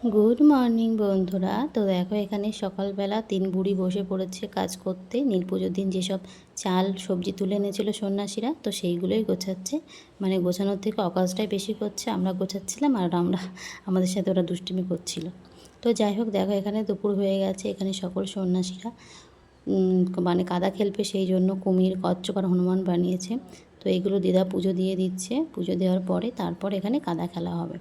Good morning বন্ধুরা। তো দেখো এখানে সকালবেলা 3 বুড়ি বসে পড়েছে কাজ করতে। নীল পুজোর দিন যেসব চাল সবজি তুলে এনেছিল সন্ন্যাসীরা, তো সেইগুলোই গোছাচ্ছে। মানে গোছানোর থেকে অকাজটাই বেশি করছে। আমরা গোছাচ্ছিলাম আর আমাদের সাথে ওরা দুষ্টুমি করছিল। তো যাই হোক, দেখো এখানে দুপুর হয়ে গেছে। এখানে সকল সন্ন্যাসীরা মানে কাদা খেলবে, সেই জন্য কুমির, কচ্ছপ আর হনুমান বানিয়েছে। তো এইগুলো দিদা পুজো দিয়ে দিচ্ছে। পুজো দেওয়ার পরে তারপর এখানে কাদা খেলা হবে।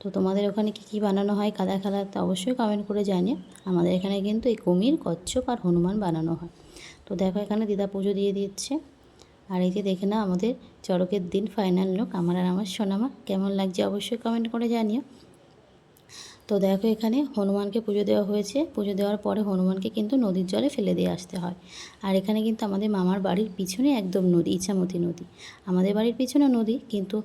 তো তোমাদের ওখানে কী কী বানানো হয় কাদা খেলাতে অবশ্যই কমেন্ট করে জানিও। আমাদের এখানে কিন্তু এই কুমির, কচ্ছপ আর হনুমান বানানো হয়। তো দেখো এখানে দিদা পুজো দিয়ে দিচ্ছে। আর এই যে দেখে না, আমাদের চড়কের দিন ফাইনাল লুক আমার আর আমার সোনামা। কেমন লাগছে অবশ্যই কমেন্ট করে জানিও। তো দেখো এখানে হনুমানকে পুজো দেওয়া হয়েছে। পুজো দেওয়ার পরে হনুমানকে কিন্তু নদীর জলে ফেলে দিয়ে আসতে হয়। আর এখানে কিন্তু আমাদের মামার বাড়ির পিছনে একদম নদী, ইছামতি নদী। আমাদের বাড়ির পিছনে নদী, কিন্তু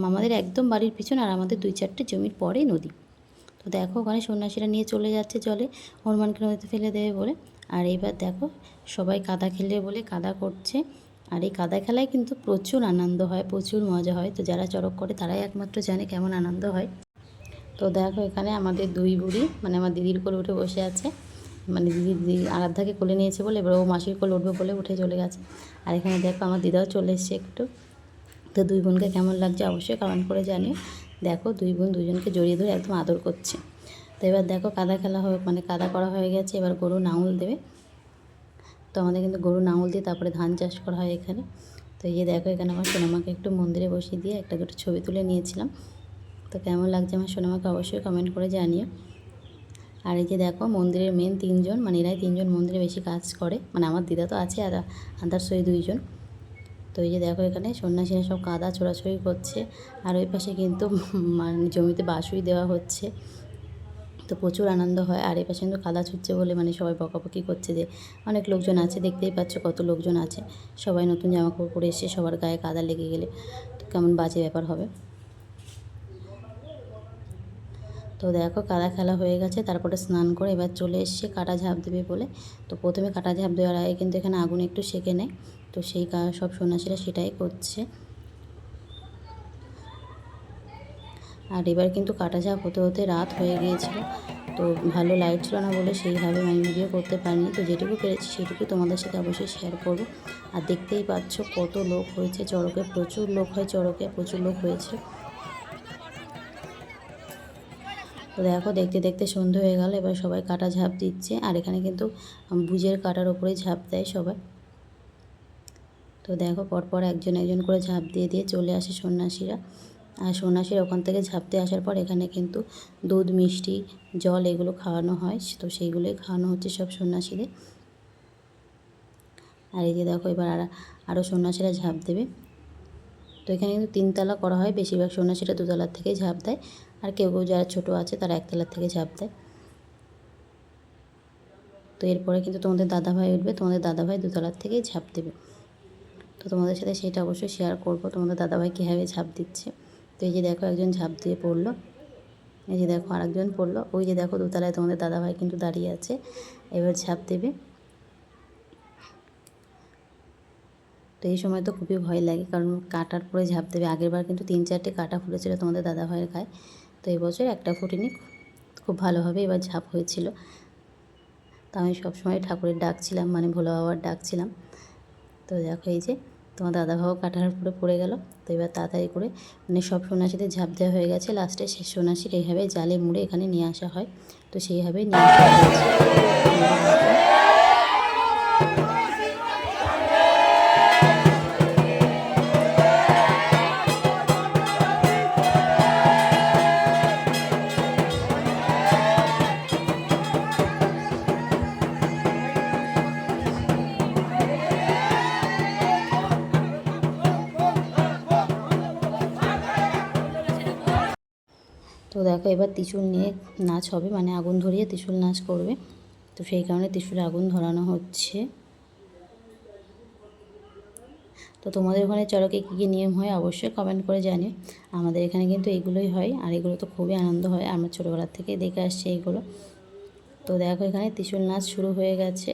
মামাদের একদম বাড়ির পিছনে আর আমাদের 2-4টে জমির পরেই নদী। তো দেখো ওখানে সন্ন্যাসীরা নিয়ে চলে যাচ্ছে জলে, হনুমানকে নদীতে ফেলে দেবে বলে। আর এইবার দেখো সবাই কাদা খেলবে বলে কাদা করছে। আর এই কাদা খেলায় কিন্তু প্রচুর আনন্দ হয়, প্রচুর মজা হয়। তো যারা চড়ক করে তারাই একমাত্র জানে কেমন আনন্দ হয়। তো দেখো এখানে আমাদের 2 বুড়ি, মানে আমার দিদির কোলে উঠে বসে আছে। মানে দিদি আরাধ্যাকে কোলে নিয়েছে বলে এবার ও মাসির কোলে উঠবে বলে উঠে চলে গেছে। আর এখানে দেখো আমার দিদাও চলে এসছে একটু। তো 2 বোনকে কেমন লাগছে অবশ্যই কমেন্ট করে জানিও। দেখো 2 বোন দুজনকে জড়িয়ে ধরে একদম আদর করছে। তো এবার দেখো কাদা খেলা মানে কাদা করা হয়ে গেছে। এবার গরু নাঙল দেবে। তো আমাদের কিন্তু গরু নাঙল দিয়ে তারপরে ধান চাষ করা হয় এখানে। তো এই যে দেখো এখানে আমার সোনামাকে একটু মন্দিরে বসিয়ে দিয়ে একটা দুটো ছবি তুলে নিয়েছিলাম। তো কেমন লাগছে আমার সোনামাকে অবশ্যই কমেন্ট করে জানিও। আর এই যে দেখো মন্দিরের মেন 3 জন, মানে এরাই 3 জন মন্দিরে বেশি কাজ করে। মানে আমার দিদা তো আছে আর আদার্স ওই 2 জন। তো এই যে দেখো এখানে সন্ন্যাসীরা সব কাদা ছোড়াছড়ি করছে। আর ওই পাশে কিন্তু মানে জমিতে বাঁশুই দেওয়া হচ্ছে। তো প্রচুর আনন্দ হয়। আর এই পাশে কিন্তু কাদা ছুটছে বলে মানে সবাই বকাবকি করছে যে অনেক লোকজন আছে, দেখতেই পাচ্ছ কত লোকজন আছে। সবাই নতুন জামাকাপড় পরে এসছে, সবার গায়ে কাদা লেগে গেলে তো কেমন বাজে ব্যাপার হবে। তো দেখো কাদা খেলা হয়ে গেছে, তারপরে স্নান করে এবার চলে এসছে কাটা ঝাঁপ দেবে বলে। তো প্রথমে কাটা ঝাঁপ দেওয়ার আগে কিন্তু এখানে আগুন একটু সেঁকে নেয়। তো সেই সব সন্ন্যাসীরা সেটাই করছে। আর এবার কিন্তু কাটা ঝাঁপ হতে হতে রাত হয়ে গিয়েছিল। তো ভালো লাইট ছিল না বলে সেইভাবে আমি ভিডিও করতে পারিনি। তো যেটুকু পেরেছি সেটুকু তোমাদের সাথে অবশ্যই শেয়ার করব। আর দেখতেই পাচ্ছ কত লোক হয়েছে চড়কে, প্রচুর লোক হয় চড়কে, প্রচুর লোক হয়েছে। তো দেখো দেখতে দেখতে সন্ধে হয়ে গেল, এবার সবাই কাটা ঝাঁপ দিচ্ছে। আর এখানে কিন্তু ভুজের কাটার ওপরে ঝাঁপ দেয় সবাই। তো দেখো পরপর একজন একজন করে ঝাঁপ দিয়ে দিয়ে চলে আসে সন্ন্যাসীরা। আর সন্ন্যাসীরা ওখান থেকে ঝাঁপ দিয়ে আসার পর এখানে কিন্তু দুধ, মিষ্টি, জল এগুলো খাওয়ানো হয়। তো সেইগুলোই খাওয়ানো হচ্ছে সব সন্ন্যাসীদের। আর এই যে দেখো এবার আরও সন্ন্যাসীরা ঝাঁপ দেবে। তো এখানে কিন্তু 3 তলা করা হয়, বেশিরভাগ সন্ন্যাসীরা 2 তলার থেকে ঝাঁপ দেয়। আর কেউ কেউ যারা ছোটো আছে তারা 1 তলার থেকে ঝাঁপ দেয়। তো এরপরে কিন্তু তোমাদের দাদাভাই উঠবে, তোমাদের দাদাভাই 2 তলার থেকেই ঝাঁপ দেবে। তো তোমাদের সাথে সেটা অবশ্যই শেয়ার করব, তোমাদের দাদাভাই কীভাবে ঝাঁপ দিচ্ছে। তো এই যে দেখো একজন ঝাঁপ দিয়ে পড়লো, এই যে দেখো আরেকজন পড়লো। ওই যে দেখো 2 তলায় তোমাদের দাদাভাই কিন্তু দাঁড়িয়ে আছে, এবার ঝাঁপ দেবে। তো এই সময় তো খুবই ভয় লাগে, কারণ কাটার পরে ঝাঁপ দেবে। আগেরবার কিন্তু 3-4টে কাটা ফুটেছিল তোমাদের দাদাভাইয়ের গায়ে। তো এই বছর একটা ফুটেনি, খুব ভালোভাবে এবার ঝাঁপ হয়েছিল। তো আমি সবসময় ঠাকুরের ডাকছিলাম, মানে ভোলা বাবার ডাকছিলাম। তো দেখো এই যে তোমার দাদাভাইও কাটার উপরে পড়ে গেল। তো এবার তাড়াতাড়ি করে মানে সব সন্ন্যাসীদের ঝাঁপ দেওয়া হয়ে গেছে। লাস্টে শেষ সন্ন্যাসীর এইভাবে জালে মুড়ে এখানে নিয়ে আসা হয়। তো সেইভাবে নিয়ে আসা হয়েছে। তো দেখো এবার ত্রিশূল নিয়ে নাচ হবে, মানে আগুন ধরিয়ে ত্রিশূল নাচ করবে। তো সেই কারণে ত্রিশূলে আগুন ধরানো হচ্ছে। তো তোমাদের ওখানে চড়কে কী কী নিয়ম হয় অবশ্যই কমেন্ট করে জানিও। আমাদের এখানে কিন্তু এইগুলোই হয়, আর এগুলো তো খুবই আনন্দ হয়, আমরা ছোটোবেলার থেকে দেখে আসছি এইগুলো। তো দেখো এখানে ত্রিশূল নাচ শুরু হয়ে গেছে।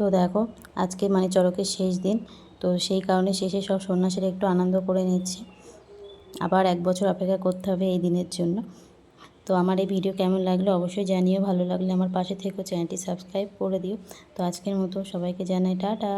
তো দেখো আজকে মানে চড়কের শেষ দিন, তো সেই কারণে শেষে সব সন্ন্যাসীরা একটু আনন্দ করে নিচ্ছে। আবার 1 বছর অপেক্ষা করতে হবে এই দিনের জন্য। তো আমার এই ভিডিও কেমন লাগলো অবশ্যই জানিও, ভালো লাগলে আমার পাশে থেকো, চ্যানেলটি সাবস্ক্রাইব করে দিও। তো আজকের মতো সবাইকে জানাই টাটা।